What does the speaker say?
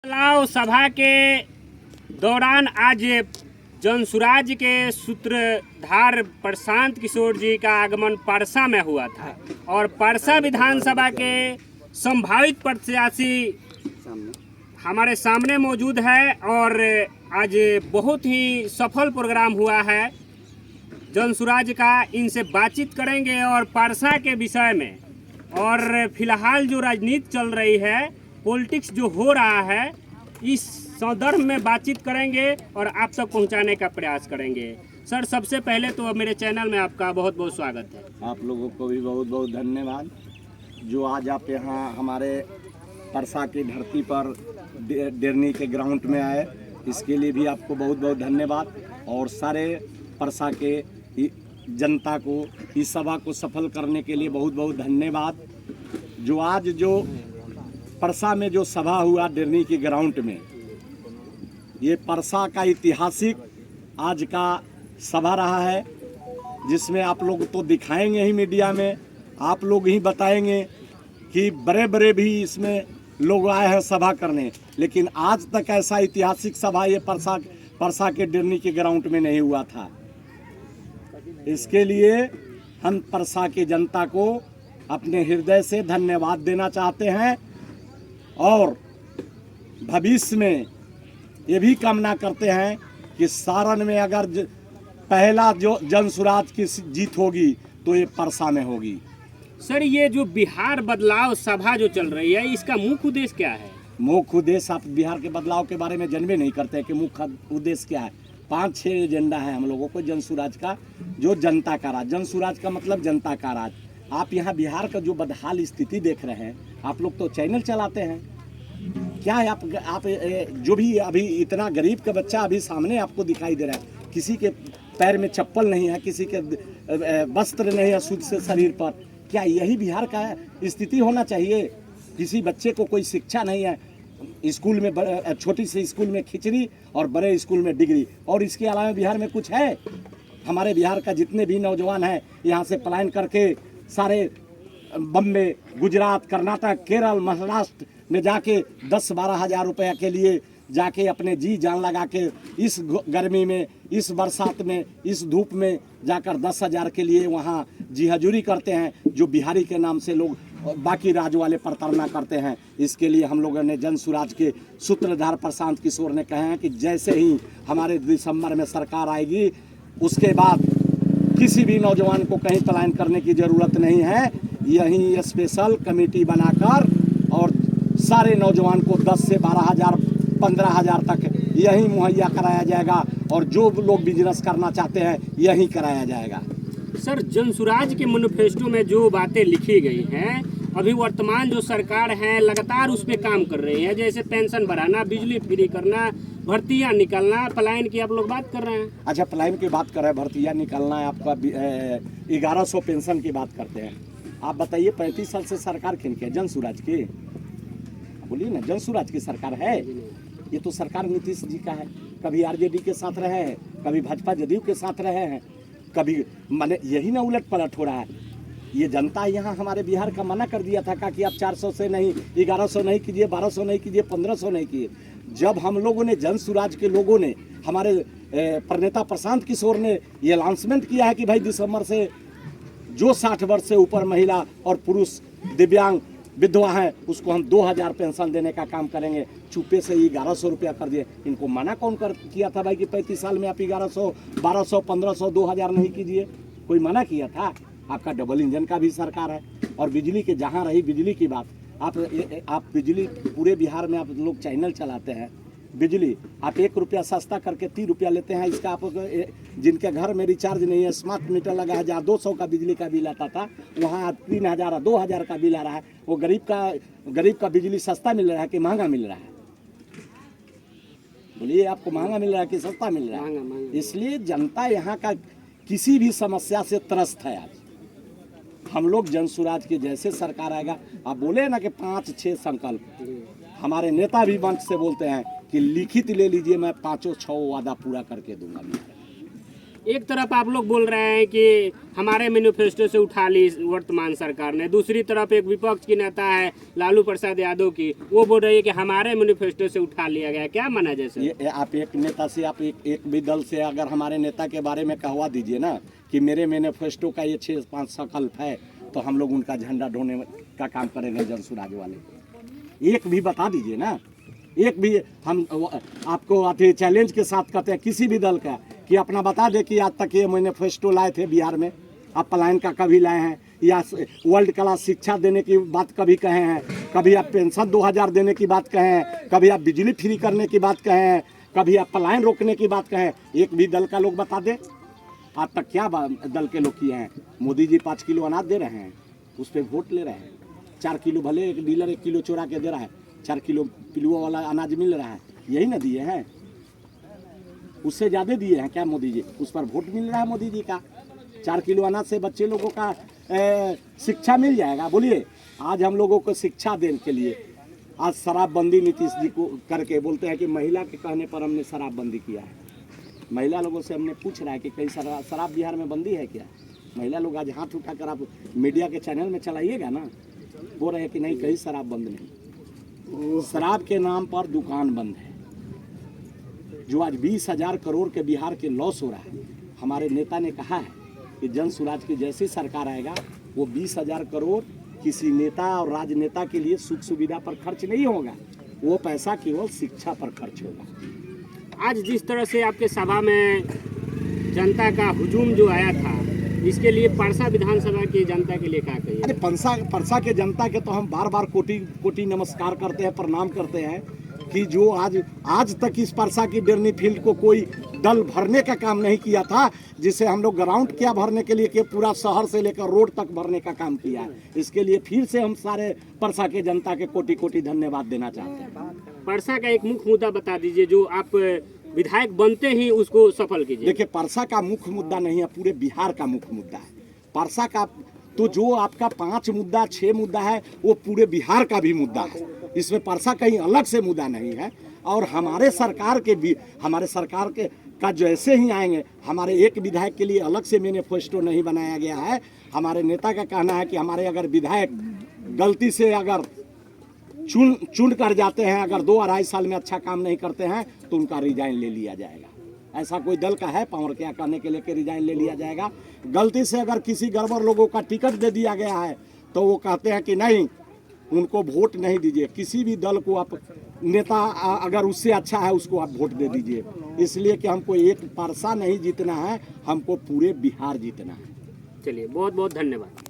बदलाव सभा के दौरान आज जनसुराज के सूत्रधार प्रशांत किशोर जी का आगमन परसा में हुआ था और परसा विधानसभा के संभावित प्रत्याशी हमारे सामने मौजूद है और आज बहुत ही सफल प्रोग्राम हुआ है जनसुराज का। इनसे बातचीत करेंगे और परसा के विषय में और फिलहाल जो राजनीति चल रही है, पॉलिटिक्स जो हो रहा है, इस संदर्भ में बातचीत करेंगे और आप तक पहुंचाने का प्रयास करेंगे। सर, सबसे पहले तो मेरे चैनल में आपका बहुत बहुत स्वागत है। आप लोगों को भी बहुत बहुत धन्यवाद जो आज आप यहाँ हमारे परसा की धरती पर डेरनी के ग्राउंड में आए, इसके लिए भी आपको बहुत बहुत धन्यवाद। और सारे परसा के जनता को इस सभा को सफल करने के लिए बहुत बहुत धन्यवाद। जो आज जो परसा में जो सभा हुआ डेरनी के ग्राउंड में, ये परसा का ऐतिहासिक आज का सभा रहा है, जिसमें आप लोग तो दिखाएंगे ही मीडिया में, आप लोग ही बताएंगे कि बड़े बड़े भी इसमें लोग आए हैं सभा करने, लेकिन आज तक ऐसा ऐतिहासिक सभा ये परसा के डेरनी के ग्राउंड में नहीं हुआ था। इसके लिए हम परसा की जनता को अपने हृदय से धन्यवाद देना चाहते हैं और भविष्य में ये भी कामना करते हैं कि सारण में अगर पहला जो जनसुराज की जीत होगी तो ये परसा में होगी। सर, ये जो बिहार बदलाव सभा जो चल रही है, इसका मुख्य उद्देश्य क्या है? मुख्य उद्देश्य, आप बिहार के बदलाव के बारे में जानबे नहीं करते कि मुख्य उद्देश्य क्या है। 5-6 एजेंडा है हम लोगों को जनसुराज का, जो जनता का राज। जनसुराज का मतलब जनता का राज। आप यहाँ बिहार का जो बदहाल स्थिति देख रहे हैं, आप लोग तो चैनल चलाते हैं, क्या है आप जो भी अभी इतना गरीब का बच्चा अभी सामने आपको दिखाई दे रहा है, किसी के पैर में चप्पल नहीं है, किसी के वस्त्र नहीं है शुद्ध से शरीर पर, क्या यही बिहार का स्थिति होना चाहिए? किसी बच्चे को कोई शिक्षा नहीं है, स्कूल में छोटी सी स्कूल में खिचड़ी और बड़े स्कूल में डिग्री, और इसके अलावा बिहार में कुछ है? हमारे बिहार का जितने भी नौजवान हैं यहाँ से पलायन करके सारे बम्बे, गुजरात, कर्नाटक, केरल, महाराष्ट्र में जाके 10-12 हज़ार रुपये के लिए जाके अपने जी जान लगा के इस गर्मी में, इस बरसात में, इस धूप में जाकर 10,000 के लिए वहाँ जी हजूरी करते हैं, जो बिहारी के नाम से लोग बाकी राज्य वाले प्रताड़ना करते हैं। इसके लिए हम लोगों ने जनसुराज के सूत्रधार प्रशांत किशोर ने कहे हैं कि जैसे ही हमारे दिसंबर में सरकार आएगी, उसके बाद किसी भी नौजवान को कहीं पलायन करने की ज़रूरत नहीं है। यहीं स्पेशल कमेटी बनाकर और सारे नौजवान को 10 से 12 हज़ार, 15 हज़ार तक यहीं मुहैया कराया जाएगा और जो लोग बिजनेस करना चाहते हैं यहीं कराया जाएगा। सर, जनसुराज के मैनिफेस्टो में जो बातें लिखी गई हैं, अभी वर्तमान जो सरकार है लगातार उस पर काम कर रही है, जैसे पेंशन बढ़ाना, बिजली फ्री करना, भर्तियाँ निकालना, पलायन की आप लोग बात कर रहे हैं। अच्छा, पलायन की बात कर रहे हैं, भर्तियाँ निकालना है, आपका 1100 पेंशन की बात करते हैं। आप बताइए 35 साल से सरकार किन की है? जनसुराज की, बोलिए ना, जनसुराज की सरकार है। ये तो सरकार नीतीश जी का है। कभी आरजेडी के साथ रहे हैं, कभी भाजपा जदयू के साथ रहे हैं, कभी माने यही ना उलट पलट हो रहा है। ये जनता यहाँ हमारे बिहार का मना कर दिया था कि आप 400 से नहीं, 1100 नहीं कीजिए, 1200 नहीं कीजिए, 1500 नहीं कीजिए। जब हम लोगों ने, जनसुराज के लोगों ने, हमारे प्रणेता प्रशांत किशोर ने ये अनाउंसमेंट किया है कि भाई दिसंबर से जो 60 वर्ष से ऊपर महिला और पुरुष दिव्यांग विधवा हैं, उसको हम 2000 पेंशन देने का काम करेंगे। चुपे से 1100 रुपया कर दिए। इनको मना कौन किया था भाई कि 35 साल में आप 1100, 1200, 1500, 2000 नहीं कीजिए? कोई मना किया था? आपका डबल इंजन का भी सरकार है। और बिजली के, जहाँ रही बिजली की बात, आप बिजली पूरे बिहार में आप लोग चैनल चलाते हैं, बिजली आप 1 रुपया सस्ता करके 30 रुपया लेते हैं। इसका आप जिनके घर में रिचार्ज नहीं है, स्मार्ट मीटर लगा है, जहाँ 200 का बिजली का बिल आता था, वहाँ 3000, 2000 का बिल आ रहा है। वो गरीब का बिजली सस्ता मिल रहा है कि महंगा मिल रहा है? बोलिए, आपको महंगा मिल रहा है कि सस्ता मिल रहा है? इसलिए जनता यहाँ का किसी भी समस्या से त्रस्त है। आज हम लोग जनसुराज के जैसे सरकार आएगा, आप बोले ना कि 5-6 संकल्प, हमारे नेता भी मंच से बोलते हैं कि लिखित ले लीजिए, मैं 5-6 वादा पूरा करके दूंगा। एक तरफ आप लोग बोल रहे हैं कि हमारे मैनिफेस्टो से उठा ली वर्तमान सरकार ने, दूसरी तरफ एक विपक्ष की नेता है लालू प्रसाद यादव की, वो बोल रही है कि हमारे मैनिफेस्टो से उठा लिया गया। क्या माना जाए सर? ये आप एक नेता से, आप एक भी दल से अगर हमारे नेता के बारे में कहवा दीजिए ना कि मेरे मैनिफेस्टो का ये 6-5 संकल्प है, तो हम लोग उनका झंडा ढोने का काम करेंगे जनसुराज वाले। एक भी बता दीजिए ना, एक भी। हम आपको आते चैलेंज के साथ कहते हैं किसी भी दल का कि अपना बता दे कि आज तक ये मैनिफेस्टो लाए थे बिहार में, आप पलायन का कभी लाए हैं, या वर्ल्ड क्लास शिक्षा देने की बात कभी कहे हैं, कभी आप पेंशन 2000 देने की बात कहे हैं, कभी आप बिजली फ्री करने की बात कहे हैं, कभी आप पलायन रोकने की बात कहें। एक भी दल का लोग बता दे आज तक क्या दल के लोग किए हैं। मोदी जी 5 किलो अनाज दे रहे हैं, उस पर वोट ले रहे हैं। 4 किलो, भले एक डीलर 1 किलो चोरा के दे रहा है, 4 किलो पिलुआ वाला अनाज मिल रहा है, यही ना दिए हैं। उससे ज़्यादा दिए हैं क्या मोदी जी? उस पर वोट मिल रहा है मोदी जी का। 4 किलो अनाज से बच्चे लोगों का शिक्षा मिल जाएगा। बोलिए, आज हम लोगों को शिक्षा देने के लिए आज शराबबंदी नीतीश जी को करके बोलते हैं कि महिला के कहने पर हमने शराबबंदी किया है। महिला लोगों से हमने पूछ रहा है कि कहीं शराब बिहार में बंदी है क्या? महिला लोग आज हाथ उठाकर आप मीडिया के चैनल में चलाइएगा ना, बोल रहे हैं कि नहीं कहीं शराब बंद नहीं। शराब के नाम पर दुकान बंद है। जो आज 20,000 करोड़ के बिहार के लॉस हो रहा है, हमारे नेता ने कहा है कि जन सुराज की जैसी सरकार आएगा वो 20,000 करोड़ किसी नेता और राजनेता के लिए सुख सुविधा पर खर्च नहीं होगा, वो पैसा केवल शिक्षा पर खर्च होगा। आज जिस तरह से आपके सभा में जनता का हुजूम जो आया था, इसके लिए परसा विधानसभा की जनता के लिए क्या कहिए? अरे परसा के जनता के तो हम बार बार कोटि नमस्कार करते हैं, प्रणाम करते हैं कि जो आज तक इस परसा की डेरनी फील्ड को कोई दल भरने का काम नहीं किया था, जिसे हम लोग ग्राउंड किया भरने के लिए कि पूरा शहर से लेकर रोड तक भरने का काम किया है। इसके लिए फिर से हम सारे परसा के जनता के कोटि कोटि धन्यवाद देना चाहते हैं। परसा का एक मुख्य मुद्दा बता दीजिए जो आप विधायक बनते ही उसको सफल कीजिए। देखिए, परसा का मुख्य मुद्दा नहीं है, पूरे बिहार का मुख्य मुद्दा है। परसा का तो जो आपका 5 मुद्दा 6 मुद्दा है वो पूरे बिहार का भी मुद्दा है। इसमें परसा कहीं अलग से मुद्दा नहीं है। और हमारे सरकार के का जैसे ही आएंगे, हमारे एक विधायक के लिए अलग से मैनिफेस्टो नहीं बनाया गया है। हमारे नेता का कहना है कि हमारे अगर विधायक गलती से अगर चुन कर जाते हैं, अगर 2-2.5 साल में अच्छा काम नहीं करते हैं तो उनका रिजाइन ले लिया जाएगा। ऐसा कोई दल का है पावर क्या कहने के लिए कि रिजाइन ले लिया जाएगा? गलती से अगर किसी गड़बड़ लोगों का टिकट दे दिया गया है तो वो कहते हैं कि नहीं, उनको वोट नहीं दीजिए। किसी भी दल को आप नेता अगर उससे अच्छा है उसको आप वोट दे दीजिए। इसलिए कि हमको एक परसा नहीं जीतना है, हमको पूरे बिहार जीतना है। चलिए, बहुत बहुत धन्यवाद।